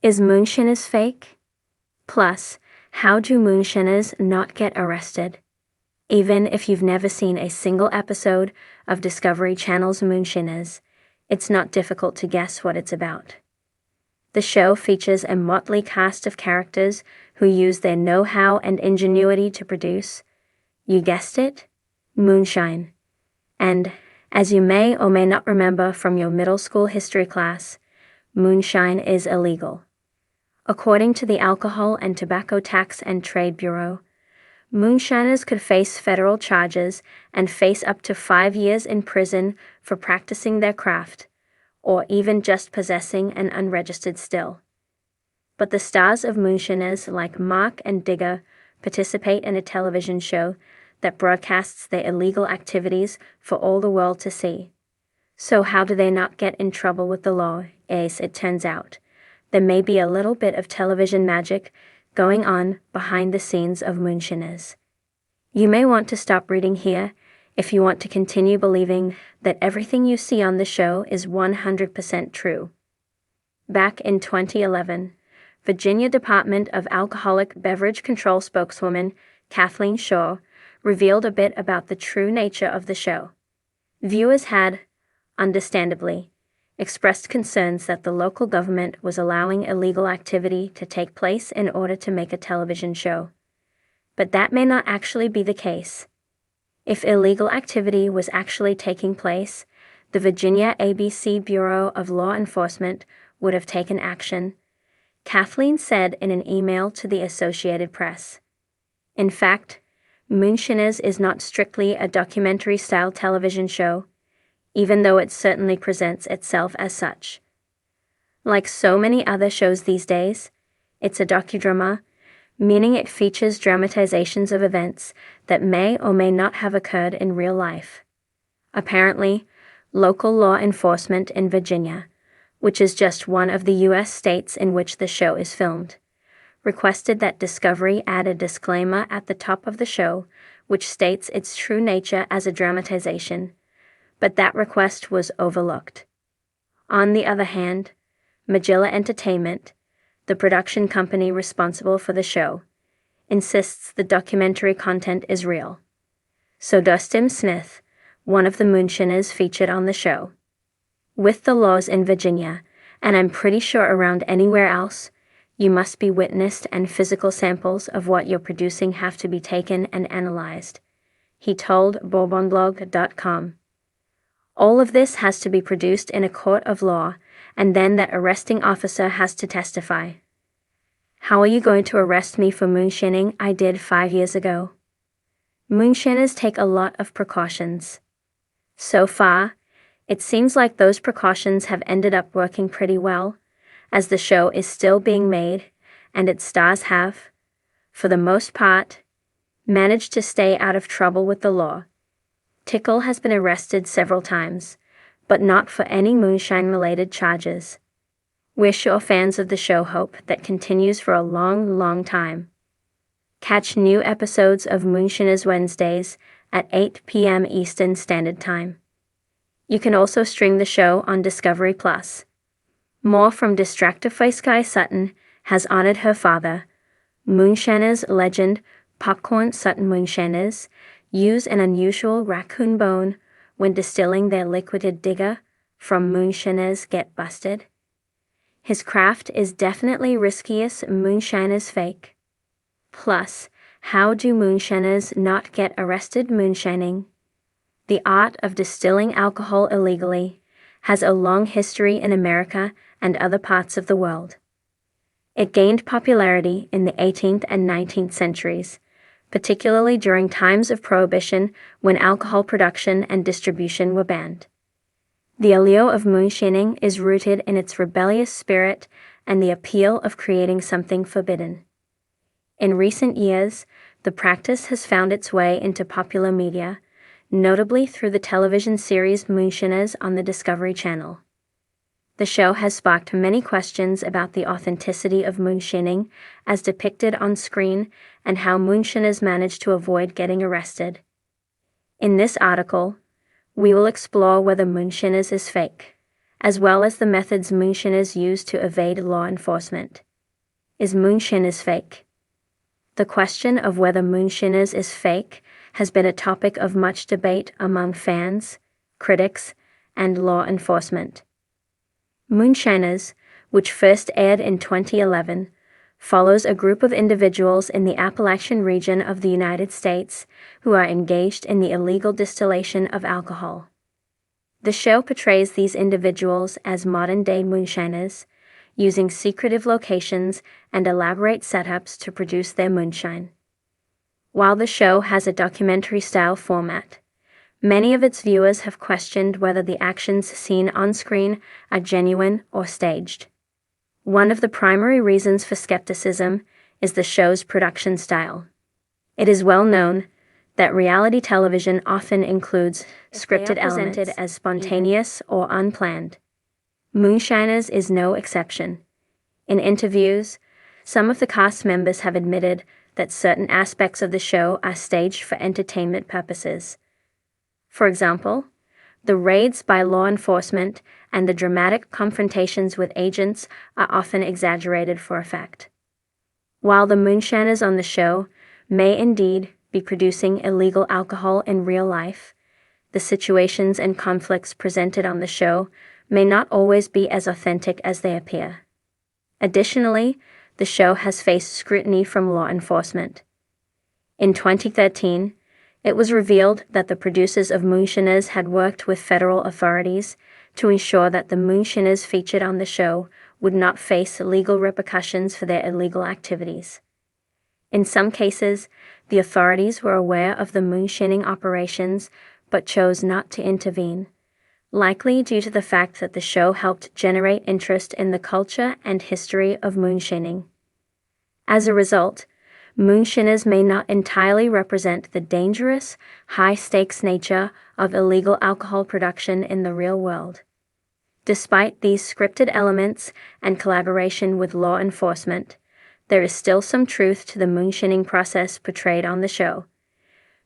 Is Moonshiners fake? Plus, how do Moonshiners not get arrested? Even if you've never seen a single episode of Discovery Channel's Moonshiners, it's not difficult to guess what it's about. The show features a motley cast of characters who use their know-how and ingenuity to produce, you guessed it, moonshine. And, as you may or may not remember from your middle school history class, moonshine is illegal. According to the Alcohol and Tobacco Tax and Trade Bureau, moonshiners could face federal charges and face up to 5 years in prison for practicing their craft, or even just possessing an unregistered still. But the stars of Moonshiners like Mark and Digger participate in a television show that broadcasts their illegal activities for all the world to see. So how do they not get in trouble with the law? As it turns out, there may be a little bit of television magic going on behind the scenes of Moonshiners. You may want to stop reading here if you want to continue believing that everything you see on the show is 100% true. Back in 2011, Virginia Department of Alcoholic Beverage Control spokeswoman Kathleen Shaw revealed a bit about the true nature of the show. Viewers had, understandably, expressed concerns that the local government was allowing illegal activity to take place in order to make a television show. But that may not actually be the case. If illegal activity was actually taking place, the Virginia ABC Bureau of Law Enforcement would have taken action, Kathleen said in an email to the Associated Press. In fact, Moonshiners is not strictly a documentary-style television show, even though it certainly presents itself as such. Like so many other shows these days, it's a docudrama, meaning it features dramatizations of events that may or may not have occurred in real life. Apparently, local law enforcement in Virginia, which is just one of the U.S. states in which the show is filmed, requested that Discovery add a disclaimer at the top of the show which states its true nature as a dramatization, but that request was overlooked. On the other hand, Magilla Entertainment, the production company responsible for the show, insists the documentary content is real. So does Tim Smith, one of the Moonshiners featured on the show. With the laws in Virginia, and I'm pretty sure around anywhere else, you must be witnessed and physical samples of what you're producing have to be taken and analyzed, he told bourbonblog.com. All of this has to be produced in a court of law, and then that arresting officer has to testify. How are you going to arrest me for moonshining I did 5 years ago? Moonshiners take a lot of precautions. So far, it seems like those precautions have ended up working pretty well, as the show is still being made, and its stars have, for the most part, managed to stay out of trouble with the law. Tickle has been arrested several times, but not for any moonshine-related charges. We're sure fans of the show hope that continues for a long, long time. Catch new episodes of Moonshiners Wednesdays at 8 p.m. Eastern Standard Time. You can also stream the show on Discovery+. More from Distractify Sky Sutton has honored her father. Moonshiners legend Popcorn Sutton Moonshiners use an unusual raccoon bone when distilling their liquid Digger from Moonshiners Get Busted. His craft is definitely riskiest Moonshiners fake. Plus, how do Moonshiners not get arrested moonshining? The art of distilling alcohol illegally has a long history in America and other parts of the world. It gained popularity in the 18th and 19th centuries, particularly during times of Prohibition when alcohol production and distribution were banned. The allure of moonshining is rooted in its rebellious spirit and the appeal of creating something forbidden. In recent years, the practice has found its way into popular media, notably through the television series Moonshiners on the Discovery Channel. The show has sparked many questions about the authenticity of moonshining as depicted on screen and how moonshiners manage to avoid getting arrested. In this article, we will explore whether Moonshiners is fake, as well as the methods Moonshiners use to evade law enforcement. Is Moonshiners fake? The question of whether Moonshiners is fake has been a topic of much debate among fans, critics, and law enforcement. Moonshiners, which first aired in 2011, follows a group of individuals in the Appalachian region of the United States who are engaged in the illegal distillation of alcohol. The show portrays these individuals as modern-day moonshiners, using secretive locations and elaborate setups to produce their moonshine. While the show has a documentary-style format, many of its viewers have questioned whether the actions seen on screen are genuine or staged. One of the primary reasons for skepticism is the show's production style. It is well known that reality television often includes scripted elements presented as spontaneous or unplanned. Moonshiners is no exception. In interviews, some of the cast members have admitted that certain aspects of the show are staged for entertainment purposes. For example, the raids by law enforcement and the dramatic confrontations with agents are often exaggerated for effect. While the moonshiners on the show may indeed be producing illegal alcohol in real life, the situations and conflicts presented on the show may not always be as authentic as they appear. Additionally, the show has faced scrutiny from law enforcement. In 2013, it was revealed that the producers of Moonshiners had worked with federal authorities to ensure that the Moonshiners featured on the show would not face legal repercussions for their illegal activities. In some cases, the authorities were aware of the moonshining operations but chose not to intervene, likely due to the fact that the show helped generate interest in the culture and history of moonshining. As a result, Moonshiners may not entirely represent the dangerous, high-stakes nature of illegal alcohol production in the real world. Despite these scripted elements and collaboration with law enforcement, there is still some truth to the moonshining process portrayed on the show.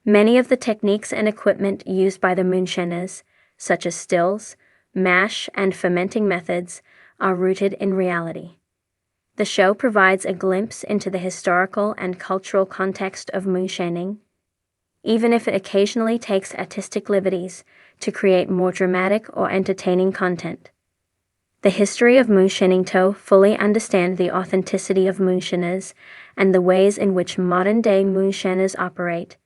Many of the techniques and equipment used by the Moonshiners, such as stills, mash, and fermenting methods, are rooted in reality. The show provides a glimpse into the historical and cultural context of moonshining, even if it occasionally takes artistic liberties to create more dramatic or entertaining content. The history of moonshining to fully understand the authenticity of moonshiners and the ways in which modern-day moonshiners operate,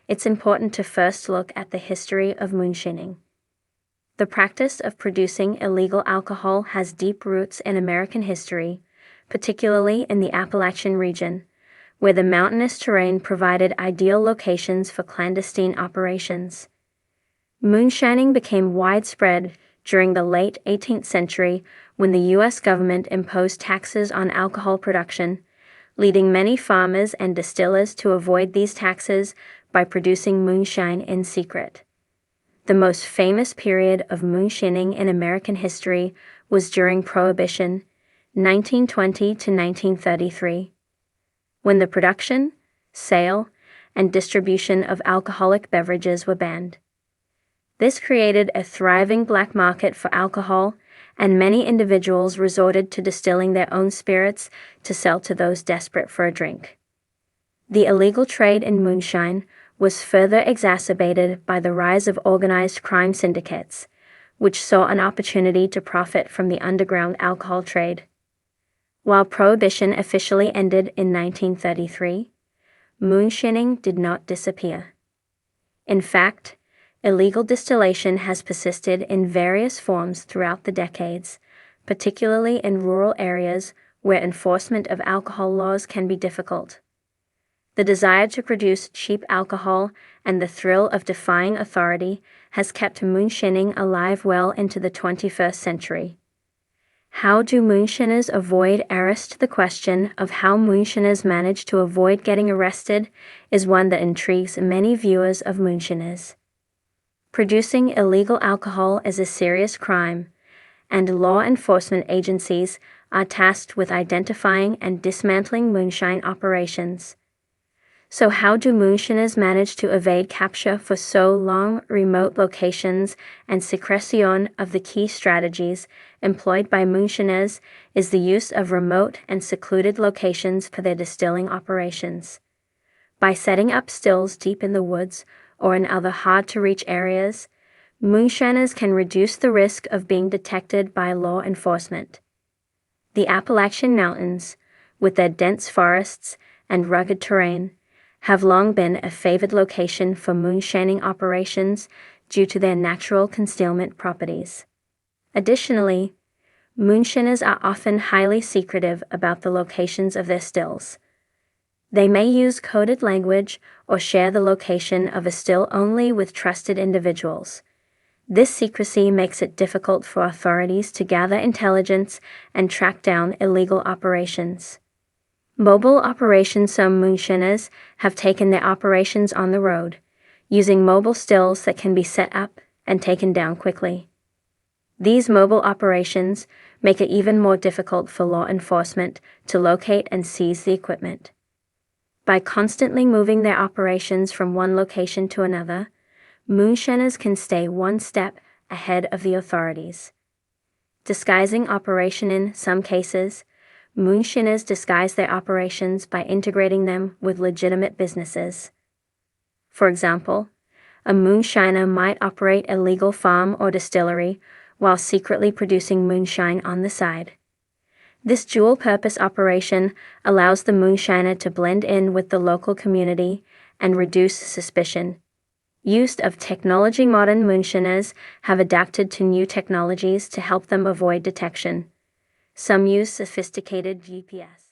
it's important to first look at the history of moonshining. The practice of producing illegal alcohol has deep roots in American history, particularly in the Appalachian region, where the mountainous terrain provided ideal locations for clandestine operations. Moonshining became widespread during the late 18th century when the U.S. government imposed taxes on alcohol production, leading many farmers and distillers to avoid these taxes by producing moonshine in secret. The most famous period of moonshining in American history was during Prohibition, 1920 to 1933, when the production, sale, and distribution of alcoholic beverages were banned. This created a thriving black market for alcohol, and many individuals resorted to distilling their own spirits to sell to those desperate for a drink. The illegal trade in moonshine was further exacerbated by the rise of organized crime syndicates, which saw an opportunity to profit from the underground alcohol trade. While Prohibition officially ended in 1933, moonshining did not disappear. In fact, illegal distillation has persisted in various forms throughout the decades, particularly in rural areas where enforcement of alcohol laws can be difficult. The desire to produce cheap alcohol and the thrill of defying authority has kept moonshining alive well into the 21st century. How do moonshiners avoid arrest? The question of how moonshiners manage to avoid getting arrested is one that intrigues many viewers of Moonshiners. Producing illegal alcohol is a serious crime, and law enforcement agencies are tasked with identifying and dismantling moonshine operations. So how do Moonshiners manage to evade capture for so long? Remote locations and secretion. Of the key strategies employed by Moonshiners is the use of remote and secluded locations for their distilling operations. By setting up stills deep in the woods or in other hard-to-reach areas, Moonshiners can reduce the risk of being detected by law enforcement. The Appalachian Mountains, with their dense forests and rugged terrain, have long been a favored location for moonshining operations due to their natural concealment properties. Additionally, moonshiners are often highly secretive about the locations of their stills. They may use coded language or share the location of a still only with trusted individuals. This secrecy makes it difficult for authorities to gather intelligence and track down illegal operations. Mobile operations. Some moonshiners have taken their operations on the road, using mobile stills that can be set up and taken down quickly. These mobile operations make it even more difficult for law enforcement to locate and seize the equipment. By constantly moving their operations from one location to another, moonshiners can stay one step ahead of the authorities. Disguising operation. In some cases, moonshiners disguise their operations by integrating them with legitimate businesses. For example, a moonshiner might operate a legal farm or distillery while secretly producing moonshine on the side. This dual-purpose operation allows the moonshiner to blend in with the local community and reduce suspicion. Use of technology. Modern moonshiners have adapted to new technologies to help them avoid detection. Some use sophisticated GPS